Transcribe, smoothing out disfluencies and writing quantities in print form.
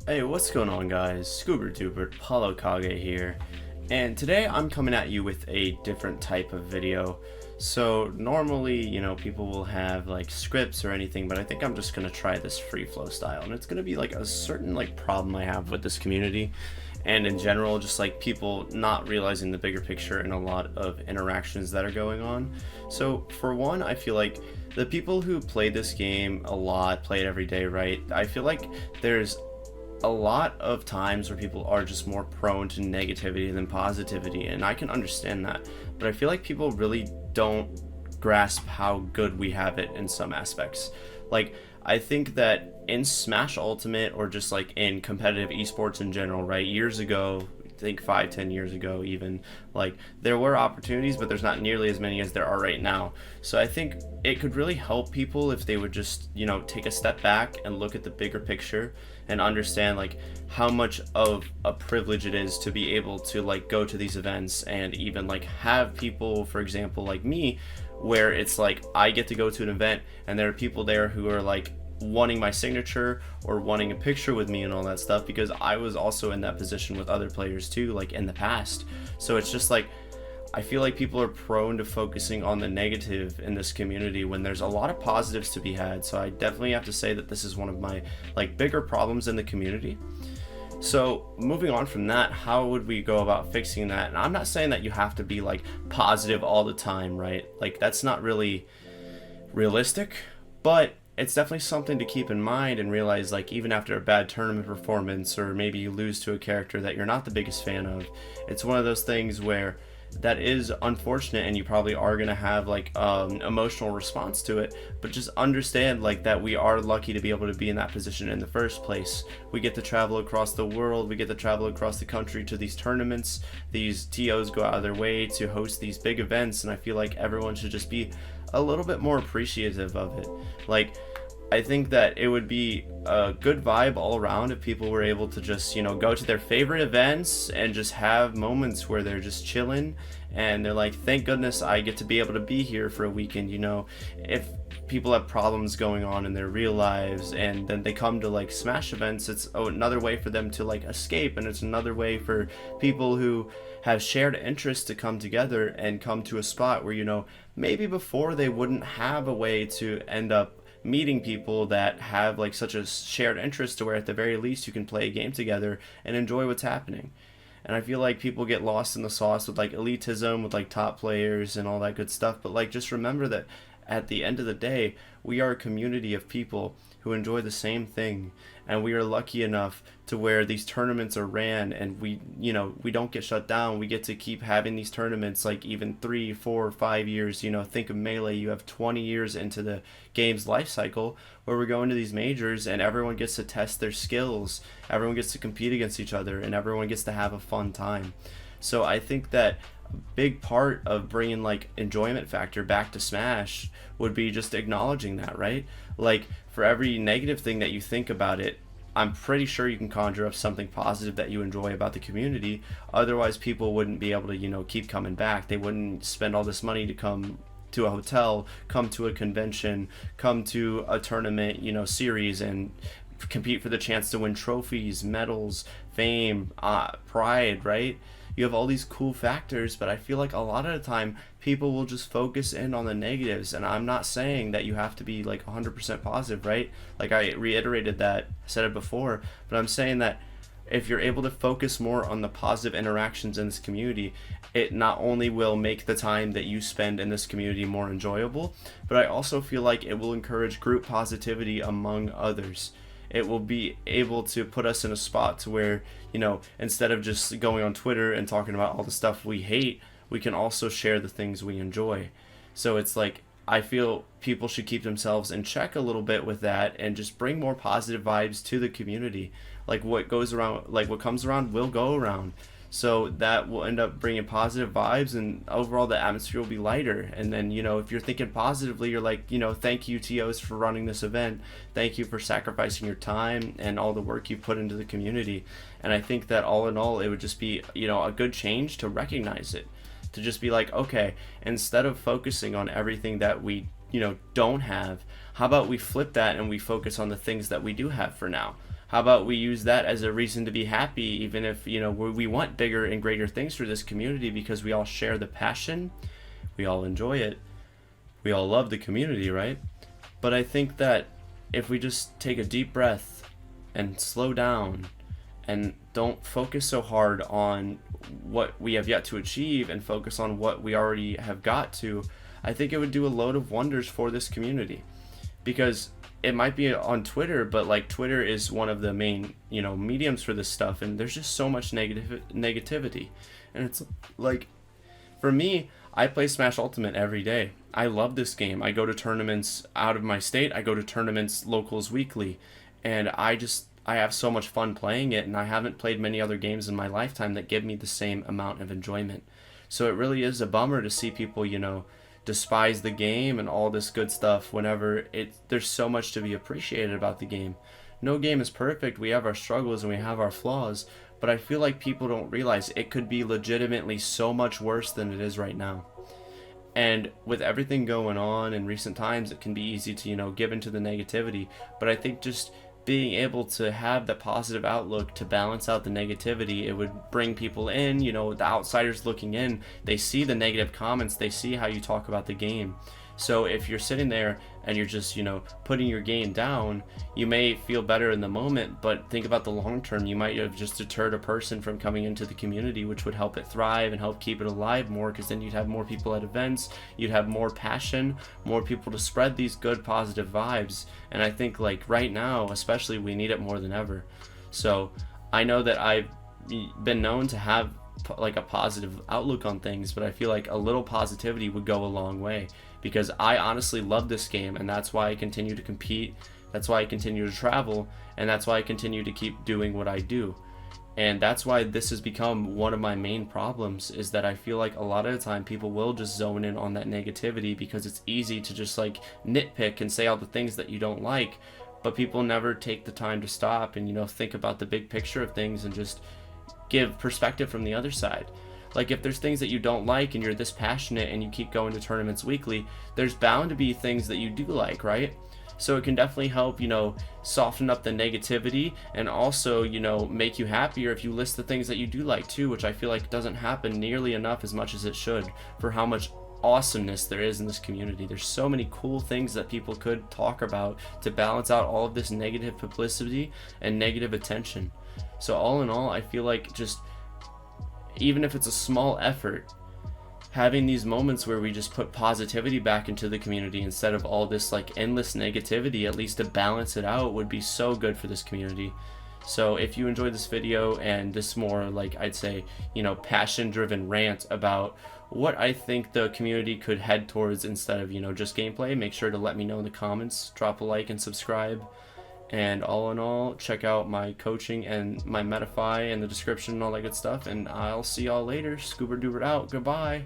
Hey, what's going on, guys? Doobert, Paulo Kage here, and today I'm coming at you with a different type of video. So normally, people will have like scripts or anything, but I think I'm just gonna try this free flow style, and it's gonna be like a certain like problem I have with this community, and in general, just like people not realizing the bigger picture and a lot of interactions that are going on. So for one, I feel like the people who play this game a lot, play it every day, right? I feel like there's a lot of times where people are just more prone to negativity than positivity, and I can understand that, but I feel like people really don't grasp how good we have it in some aspects. Like, I think that in Smash Ultimate, or just like in competitive esports in general, right, years ago, I think 5-10 years ago even, like, there were opportunities, but there's not nearly as many as there are right now. So I think it could really help people if they would just take a step back and look at the bigger picture and understand like how much of a privilege it is to be able to like go to these events and even like have people, for example, like me, where it's like I get to go to an event and there are people there who are like wanting my signature or wanting a picture with me and all that stuff, because I was also in that position with other players too, like in the past. So it's just like I feel like people are prone to focusing on the negative in this community when there's a lot of positives to be had. So I definitely have to say that this is one of my like bigger problems in the community. So moving on from that, how would we go about fixing that? And I'm not saying that you have to be like positive all the time, right? Like that's not really realistic, but it's definitely something to keep in mind and realize, like, even after a bad tournament performance, or maybe you lose to a character that you're not the biggest fan of, it's one of those things where that is unfortunate and you probably are going to have like emotional response to it, but just understand like that we are lucky to be able to be in that position in the first place. We get to travel across the world, we get to travel across the country to these tournaments. These TOs go out of their way to host these big events, and I feel like everyone should just be a little bit more appreciative of it. Like, I think that it would be a good vibe all around if people were able to just, go to their favorite events and just have moments where they're just chilling and they're like, thank goodness I get to be able to be here for a weekend. If people have problems going on in their real lives and then they come to like Smash events, it's another way for them to like escape, and it's another way for people who have shared interests to come together and come to a spot where, maybe before they wouldn't have a way to end up meeting people that have like such a shared interest, to where at the very least you can play a game together and enjoy what's happening. And I feel like people get lost in the sauce with like elitism, with like top players and all that good stuff, but like just remember that at the end of the day, we are a community of people who enjoy the same thing, and we are lucky enough to where these tournaments are ran, and we don't get shut down. We get to keep having these tournaments like even 3, 4, 5 years. Think of Melee, you have 20 years into the game's life cycle where we're going to these majors and everyone gets to test their skills, everyone gets to compete against each other, and everyone gets to have a fun time. So I think that a big part of bringing like enjoyment factor back to Smash would be just acknowledging that, right? Like, for every negative thing that you think about it, I'm pretty sure you can conjure up something positive that you enjoy about the community. Otherwise, people wouldn't be able to, keep coming back. They wouldn't spend all this money to come to a hotel, come to a convention, come to a tournament, series, and compete for the chance to win trophies, medals, fame, pride, right? You have all these cool factors, but I feel like a lot of the time people will just focus in on the negatives. And I'm not saying that you have to be like 100% positive, right? Like I reiterated that, said it before, but I'm saying that if you're able to focus more on the positive interactions in this community, it not only will make the time that you spend in this community more enjoyable, but I also feel like it will encourage group positivity among others. It will be able to put us in a spot to where, instead of just going on Twitter and talking about all the stuff we hate, we can also share the things we enjoy. So it's like, I feel people should keep themselves in check a little bit with that and just bring more positive vibes to the community. Like, what goes around, like what comes around will go around. So that will end up bringing positive vibes, and overall the atmosphere will be lighter. And then, if you're thinking positively, you're like, thank you TOs for running this event. Thank you for sacrificing your time and all the work you put into the community. And I think that all in all, it would just be, a good change to recognize it. To just be like, okay, instead of focusing on everything that we, don't have, how about we flip that and we focus on the things that we do have for now? How about we use that as a reason to be happy, even if, we want bigger and greater things for this community, because we all share the passion, we all enjoy it, we all love the community, right? But I think that if we just take a deep breath and slow down and don't focus so hard on what we have yet to achieve and focus on what we already have got to, I think it would do a load of wonders for this community. Because it might be on Twitter, but like Twitter is one of the main, mediums for this stuff, and there's just so much negativity. And it's like, for me, I play Smash Ultimate every day. I love this game. I go to tournaments out of my state. I go to tournaments locals weekly, and I have so much fun playing it, and I haven't played many other games in my lifetime that give me the same amount of enjoyment. So it really is a bummer to see people, despise the game and all this good stuff whenever there's so much to be appreciated about the game. No game is perfect. We have our struggles and we have our flaws, but I feel like people don't realize it could be legitimately so much worse than it is right now. And with everything going on in recent times, it can be easy to, give into the negativity, but I think just being able to have the positive outlook to balance out the negativity, it would bring people in, the outsiders looking in, they see the negative comments, they see how you talk about the game. So if you're sitting there and you're just, putting your game down, you may feel better in the moment, but think about the long term. You might have just deterred a person from coming into the community, which would help it thrive and help keep it alive more, because then you'd have more people at events, you'd have more passion, more people to spread these good positive vibes. And I think like right now, especially, we need it more than ever. So I know that I've been known to have like a positive outlook on things, but I feel like a little positivity would go a long way, because I honestly love this game, and that's why I continue to compete, that's why I continue to travel, and that's why I continue to keep doing what I do. And that's why this has become one of my main problems, is that I feel like a lot of the time people will just zone in on that negativity because it's easy to just like nitpick and say all the things that you don't like, but people never take the time to stop and think about the big picture of things and just give perspective from the other side. Like, if there's things that you don't like and you're this passionate and you keep going to tournaments weekly, there's bound to be things that you do like, right? So it can definitely help, soften up the negativity, and also, make you happier if you list the things that you do like too, which I feel like doesn't happen nearly enough as much as it should for how much awesomeness there is in this community. There's so many cool things that people could talk about to balance out all of this negative publicity and negative attention. So all in all, I feel like just, even if it's a small effort, having these moments where we just put positivity back into the community instead of all this like endless negativity, at least to balance it out, would be so good for this community. So if you enjoyed this video and this more like, I'd say, passion driven rant about what I think the community could head towards instead of, just gameplay, make sure to let me know in the comments, drop a like and subscribe. And all in all, check out my coaching and my Metafy in the description and all that good stuff. And I'll see y'all later. Doobert out. Goodbye.